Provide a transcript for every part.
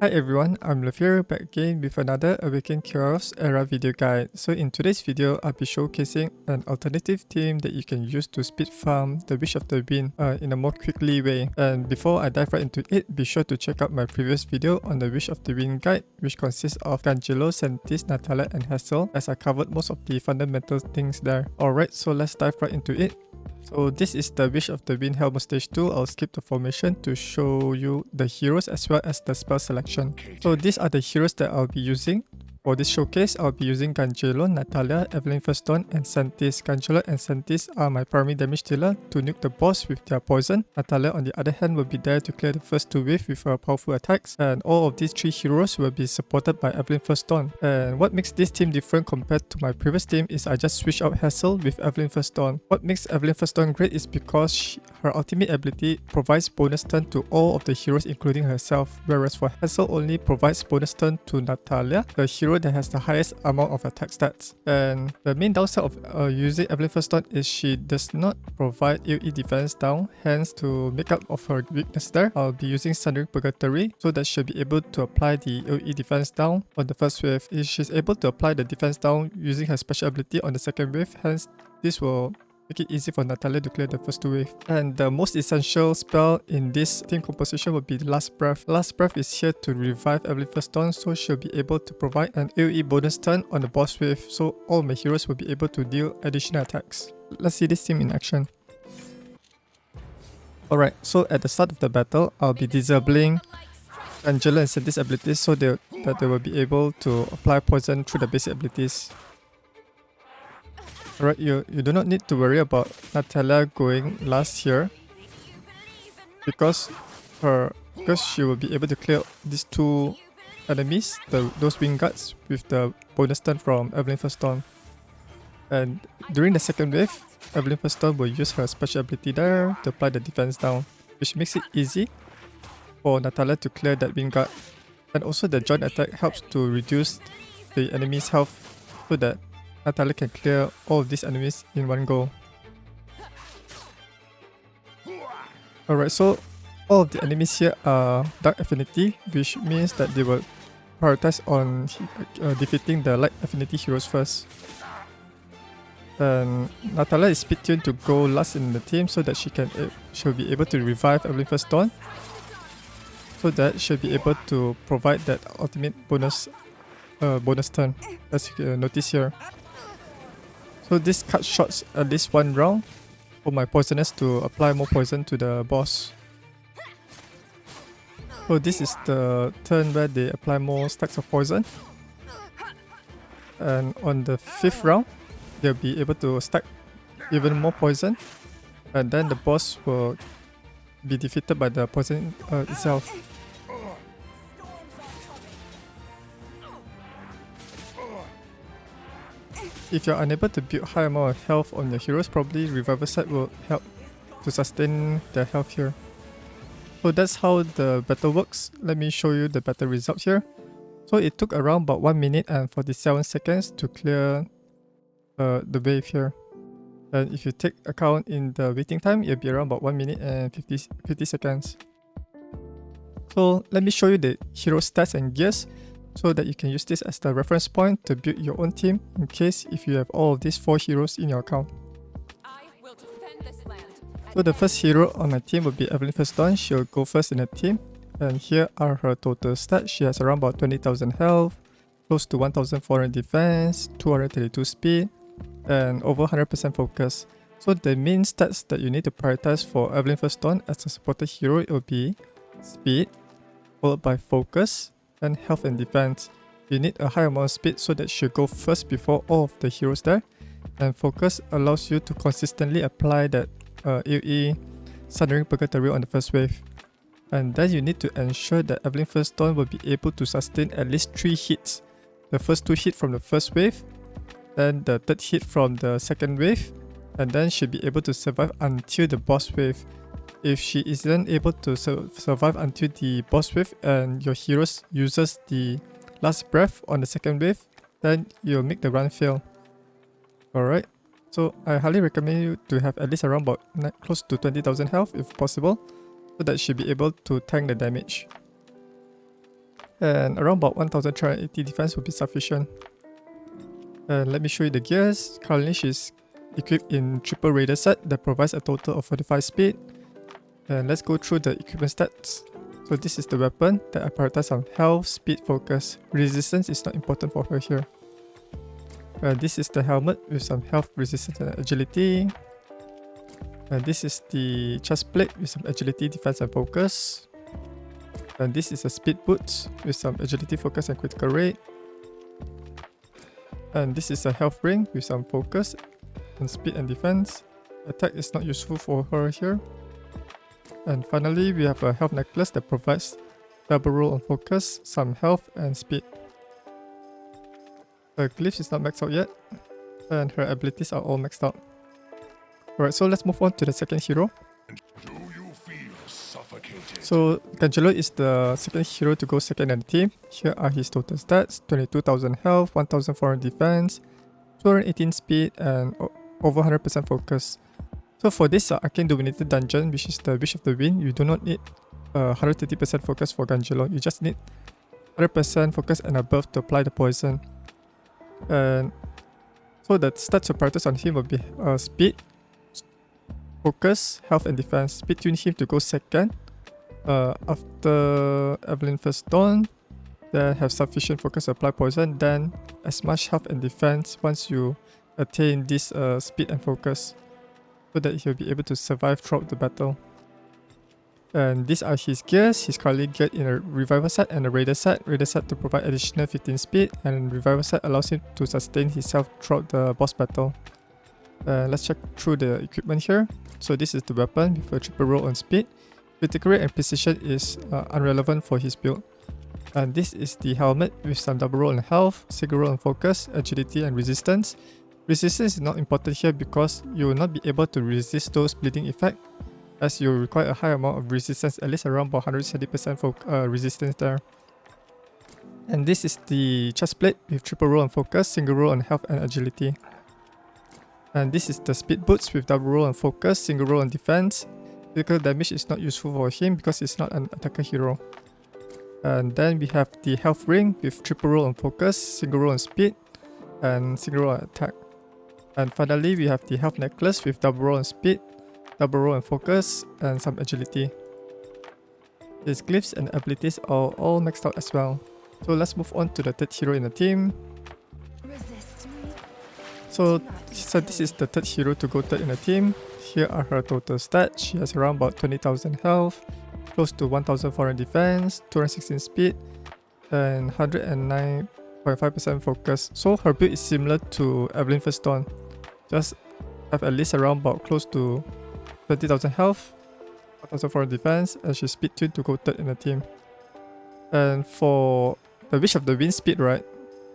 Hi everyone, I'm Lafir back again with another Awaken Chaos Era video guide. So in today's video, I'll be showcasing an alternative team that you can use to speed farm the Wish of the Wind in a more quickly way. And before I dive right into it, be sure to check out my previous video on the Wish of the Wind guide, which consists of Gangelo, Santis, Nathalia and Hassel, as I covered most of the fundamental things there. Alright, so let's dive right into it. So this is the Wish of the Wind Helmet Stage 2. I'll skip the formation to show you the heroes as well as the spell selection. So these are the heroes that I'll be using. For this showcase, I'll be using Gangelo, Nathalia, Evelyn Firstdawn, and Santis. Gangelo and Santis are my primary damage dealer to nuke the boss with their poison. Nathalia, on the other hand, will be there to clear the first two waves with her powerful attacks. And all of these three heroes will be supported by Evelyn Firstdawn. And what makes this team different compared to my previous team is I just switched out Hassel with Evelyn Firstdawn. What makes Evelyn Firstdawn great is because her ultimate ability provides bonus turn to all of the heroes including herself, whereas for Hassel only provides bonus turn to Nathalia, the hero that has the highest amount of attack stats. And the main downside of using Evelyn Firstdawn is she does not provide AoE defense down, hence to make up of her weakness there, I'll be using Sundering Purgatory so that she'll be able to apply the AoE defense down on the first wave. If she's able to apply the defense down using her special ability on the second wave, hence this will make it easy for Nathalia to clear the first two waves. And the most essential spell in this team composition would be Last Breath. Last Breath is here to revive Evelyn Firstdawn, so she'll be able to provide an AoE bonus turn on the boss wave, so all my heroes will be able to deal additional attacks. Let's see this team in action. Alright, so at the start of the battle, I'll be disabling Angela and Santis abilities so that they will be able to apply poison through the basic abilities. Alright, you do not need to worry about Nathalia going last here because she will be able to clear these two enemies, those wing guards, with the bonus turn from Evelyn Firstdawn. And during the second wave, Evelyn Firstdawn will use her special ability there to apply the defense down, which makes it easy for Nathalia to clear that wing guard. And also the joint attack helps to reduce the enemy's health so that Nathalia can clear all of these enemies in one go. Alright, so all of the enemies here are Dark Affinity, which means that they will prioritize on defeating the Light Affinity heroes first. And Nathalia is speed tuned to go last in the team so that she'll be able to revive Evelyn Firstdawn, so that she'll be able to provide that ultimate bonus turn, as you can notice here. So this cut shots at least one round for my poisoners to apply more poison to the boss. So this is the turn where they apply more stacks of poison. And on the 5th round, they'll be able to stack even more poison. And then the boss will be defeated by the poison itself. If you're unable to build high amount of health on your heroes, probably Revival Set will help to sustain their health here. So that's how the battle works. Let me show you the battle results here. So it took around about 1 minute and 47 seconds to clear the wave here. And if you take account in the waiting time, it'll be around about 1 minute and 50 seconds. So let me show you the hero stats and gears, so that you can use this as the reference point to build your own team in case if you have all of these 4 heroes in your account. So the first hero on my team will be Evelyn Firstdawn. She'll go first in the team, and here are her total stats. She has around about 20,000 health, close to 1,400 defense, 232 speed, and over 100% focus. So the main stats that you need to prioritize for Evelyn Firstdawn as a supported hero, it will be speed, followed by focus, and health and defense. You need a high amount of speed so that she'll go first before all of the heroes there, and focus allows you to consistently apply that AoE Sundering Purgatory on the first wave. And then you need to ensure that Evelyn Firstdawn will be able to sustain at least 3 hits. The first 2 hits from the first wave, then the third hit from the second wave, and then she'll be able to survive until the boss wave. If she isn't able to survive until the boss wave and your heroes uses the Last Breath on the second wave, then you'll make the run fail. Alright, so I highly recommend you to have at least around about close to 20,000 health if possible, so that she'll be able to tank the damage. And around about 1380 defense will be sufficient. And let me show you the gears. Currently she's equipped in triple raider set that provides a total of 45 speed. And let's go through the equipment stats. So this is the weapon that I prioritize on health, speed, focus. Resistance is not important for her here. This is the helmet with some health, resistance and agility. This is the chest plate with some agility, defense and focus. And this is a speed boots with some agility, focus and critical rate. And this is a health ring with some focus and speed and defense. Attack is not useful for her here. And finally, we have a health necklace that provides double roll on focus, some health and speed. Her glyphs is not maxed out yet, and her abilities are all maxed out. Alright, so let's move on to the second hero. Do you feel suffocated? So Gangelo is the second hero to go second in the team. Here are his total stats: 22,000 health, 1,400 defense, 218 speed, and over 100% focus. So for this Arcane Dominated dungeon, which is the Wish of the Wind, you do not need 130% focus for Gangelo. You just need 100% focus and above to apply the poison. And so the stats to prioritize on him will be speed, focus, health and defense. Speed tune him to go second after Evelyn Firstdawn, then have sufficient focus to apply poison, then as much health and defense once you attain this speed and focus, so that he'll be able to survive throughout the battle. And these are his gears. He's currently geared in a revival set and a raider set. Raider set to provide additional 15 speed, and revival set allows him to sustain his health throughout the boss battle. Let's check through the equipment here. So this is the weapon with a triple roll on speed. Critical rate and precision is irrelevant for his build. And this is the helmet with some double roll on health, single roll on focus, agility and resistance. Resistance is not important here because you will not be able to resist those bleeding effects, as you require a high amount of resistance, at least around about 170% resistance there. And this is the chest plate with triple roll on focus, single roll on health and agility. And this is the speed boots with double roll on focus, single roll on defense. Critical damage is not useful for him because he's not an attacker hero. And then we have the health ring with triple roll on focus, single roll on speed, and single roll on attack. And finally, we have the health necklace with double roll on speed, double roll and focus, and some agility. His glyphs and abilities are all maxed out as well. So let's move on to the third hero in the team. So this is the third hero to go third in the team. Here are her total stats. She has around about 20,000 health, close to 1,400 defense, 216 speed, and 109.5% focus. So her build is similar to Evelyn Firstdawn. Just have at least around about close to 20,000 health, 1,400 defense, and she's speed tuned to go third in the team. And for the Wish of the Wind speed, right,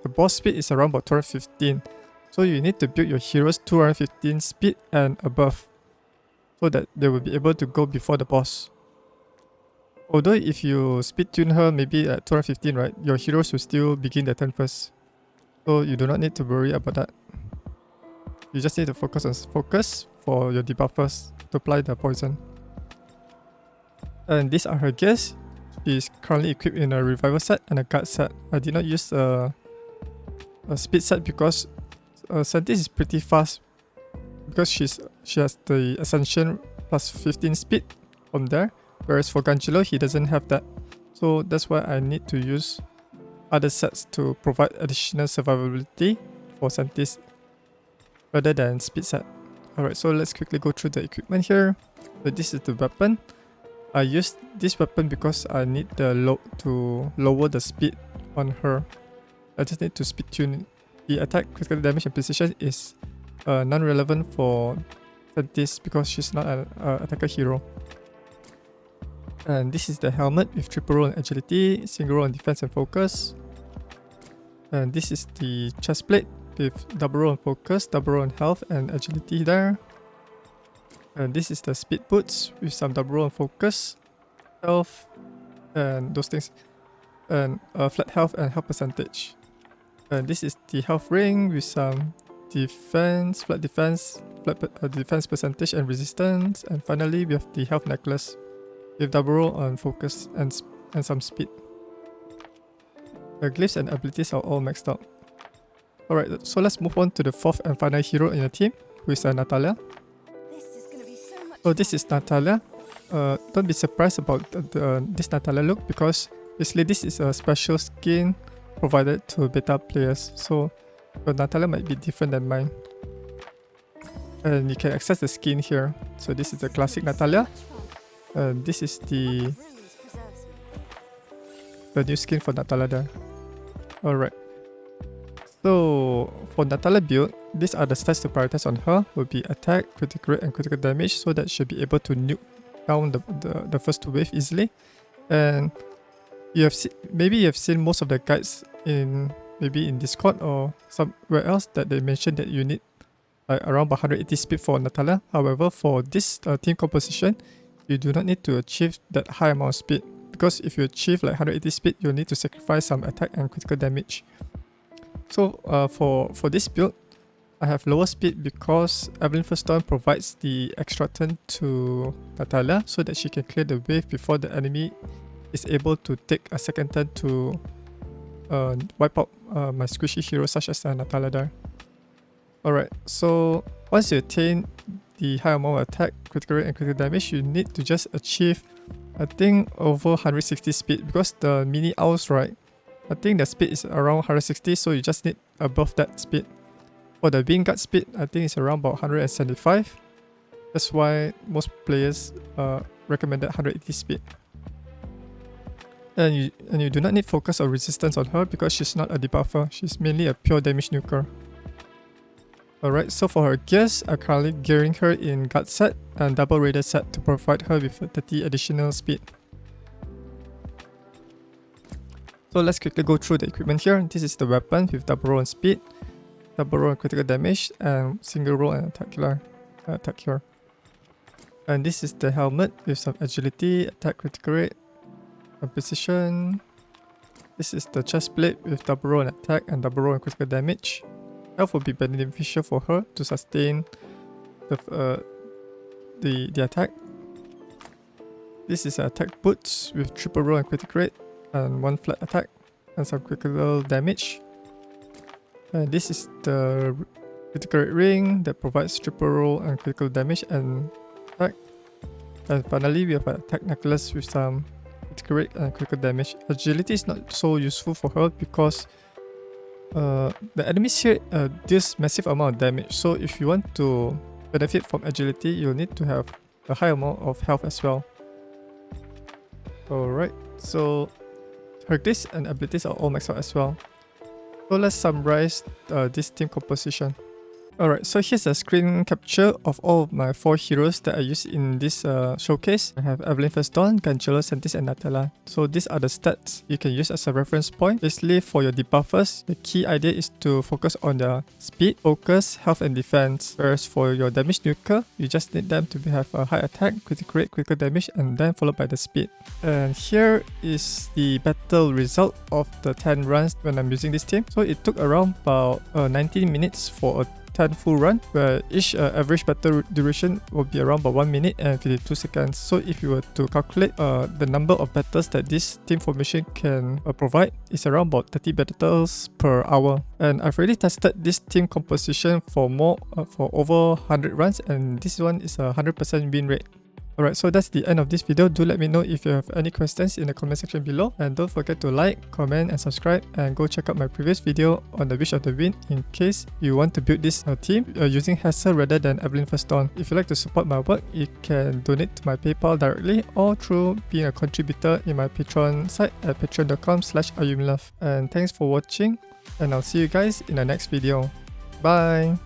the boss speed is around about 215. So you need to build your heroes 215 speed and above, so that they will be able to go before the boss. Although if you speed tune her maybe at 215, right, your heroes will still begin their turn first. So you do not need to worry about that. You just need to focus on focus for your debuffers to apply the poison. And these are her gears. She is currently equipped in a revival set and a guard set. I did not use a speed set because Santis is pretty fast, because she has the Ascension plus 15 speed from there, whereas for Gangelo he doesn't have that. So that's why I need to use other sets to provide additional survivability for Santis rather than speed set. Alright, so let's quickly go through the equipment here. So this is the weapon. I used this weapon because I need to lower the speed on her. I just need to speed tune. The attack, critical damage and precision is non-relevant for Santis because she's not an attacker hero. And this is the helmet with triple roll on agility, single roll on defense and focus. And this is the chest plate with double roll on focus, double roll on health and agility there. And this is the speed boots with some double roll on focus, health, and those things, and flat health and health percentage. And this is the health ring with some defense, flat defense percentage and resistance. And finally, we have the health necklace with double roll on focus and some speed. The glyphs and abilities are all maxed out. Alright, so let's move on to the fourth and final hero in the team, who is Nathalia. So this is Nathalia. Don't be surprised about this Nathalia look, because basically this is a special skin provided to beta players. So your Nathalia might be different than mine. And you can access the skin here. So this is the classic Nathalia. And this is the new skin for Nathalia there. Alright. So for Nathalia build, these are the stats to prioritize on her. Will be attack, critical rate and critical damage, so that she'll be able to nuke down the first wave easily. And you have maybe you have seen most of the guides in Discord or somewhere else that they mentioned that you need like around 180 speed for Nathalia. However, for this team composition, you do not need to achieve that high amount of speed, because if you achieve like 180 speed, you'll need to sacrifice some attack and critical damage. So for this build, I have lower speed because Evelyn Firstdawn provides the extra turn to Nathalia so that she can clear the wave before the enemy is able to take a second turn to wipe out my squishy heroes such as Nathalia there. Alright, so once you attain the high amount of attack, critical rate and critical damage, you need to just achieve, I think, over 160 speed, because the mini owls, right, I think the speed is around 160, so you just need above that speed. For the Wingguard speed, I think it's around about 175. That's why most players recommended 180 speed. And you do not need focus or resistance on her because she's not a debuffer, she's mainly a pure damage nuker. Alright, so for her gears, I'm currently gearing her in guard set and double raider set to provide her with 30 additional speed. So let's quickly go through the equipment here. This is the weapon with double roll and speed, double roll and critical damage, and single roll and attack here. And this is the helmet with some agility, attack critical rate, and precision. This is the chest plate with double roll and attack and double roll and critical damage. Health will be beneficial for her to sustain the attack. This is attack boots with triple roll and critical rate and 1 flat attack and some critical damage. And this is the critical rate ring that provides triple roll and critical damage and attack. And finally, we have an attack necklace with some critical rate and critical damage. Agility is not so useful for her because the enemies here deals massive amount of damage. So if you want to benefit from agility, you'll need to have a high amount of health as well. Alright, so her glyphs and abilities are all maxed out as well. So let's summarize this team composition. Alright, so here's a screen capture of all of my 4 heroes that I use in this showcase. I have Evelyn Firstdawn, Gangelo, Santis and Nathalia. So these are the stats you can use as a reference point. Basically, for your debuffers, the key idea is to focus on the speed, focus, health and defense. Whereas for your damage nuker, you just need them to have a high attack, critical rate, critical damage, and then followed by the speed. And here is the battle result of the 10 runs when I'm using this team. So it took around about 19 minutes for a 10 full run, where each average battle duration will be around about 1 minute and 52 seconds. So if you were to calculate the number of battles that this team formation can provide, is around about 30 battles per hour. And I've already tested this team composition for over 100 runs, and this one is a 100% win rate. Alright, so that's the end of this video. Do let me know if you have any questions in the comment section below, and don't forget to like, comment and subscribe, and go check out my previous video on the Wish of the Wind in case you want to build this team using Hassel rather than Evelyn Firstdawn. If you like to support my work, you can donate to my PayPal directly or through being a contributor in my Patreon site at patreon.com/Ayumilove. And thanks for watching, and I'll see you guys in the next video. Bye!